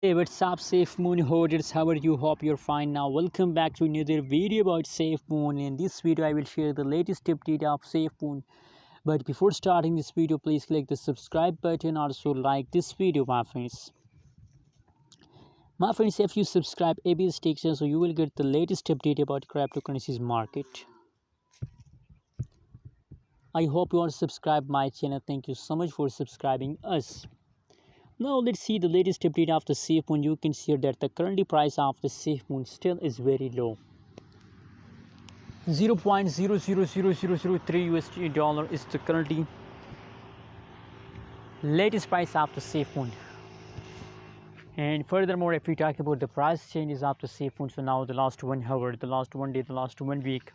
Hey, what's up, SafeMoon holders? How are you? Hope you're fine now. Welcome back to another video about SafeMoon. In this video, I will share the latest update of SafeMoon. But before starting this video, please click the subscribe button. Also, like this video, my friends. My friends, if you subscribe ABS Station, so you will get the latest update about cryptocurrencies market. I hope you all subscribe my channel. Thank you so much for subscribing us. Now let's see the latest update of the SafeMoon. You can see that the currently price of the SafeMoon still is very low. 0.000003 USD dollar is the currently latest price of the SafeMoon. And furthermore, if we talk about the price changes of the SafeMoon, so now the last 1 hour, the last 1 day, the last 1 week,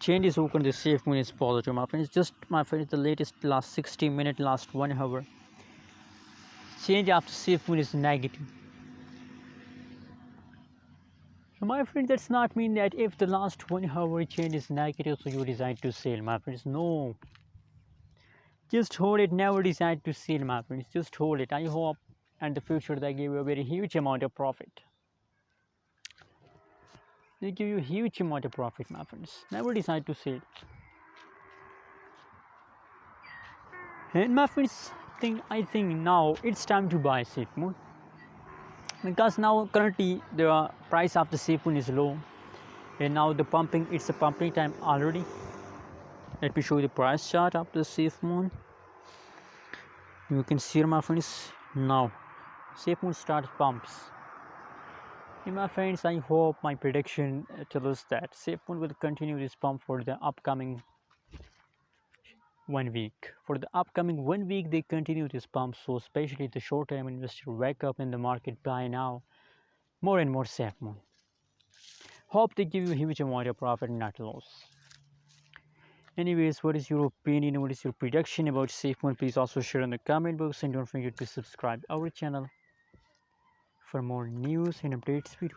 changes open the SafeMoon is positive, my friends. Just my friends, the latest last 60 minutes, last 1 hour, change after SafeMoon is negative. So my friend, that's not mean that if the last 1 hour change is negative, so you decide to sell, my friends. No, just hold it. Never decide to sell, my friends. Just hold it. I hope in the future they give you a very huge amount of profit. They give you a huge amount of profit, my friends. Never decide to sell. And my friends, I think now it's time to buy SafeMoon, because now currently the price of the SafeMoon is low, and now the pumping, it's a pumping time already. Let me show you the price chart of the SafeMoon. You can see, my friends, now SafeMoon starts pumps. And my friends, I hope my prediction tells us that SafeMoon will continue this pump for the upcoming 1 week. For the upcoming 1 week, they continue this pump. So especially the short-term investor wake up in the market, buy now more and more SafeMoon. Hope they give you a huge amount of profit, not loss. Anyways, what is your opinion? What is your prediction about SafeMoon? Please also share in the comment box, and don't forget to subscribe our channel for more news and updates.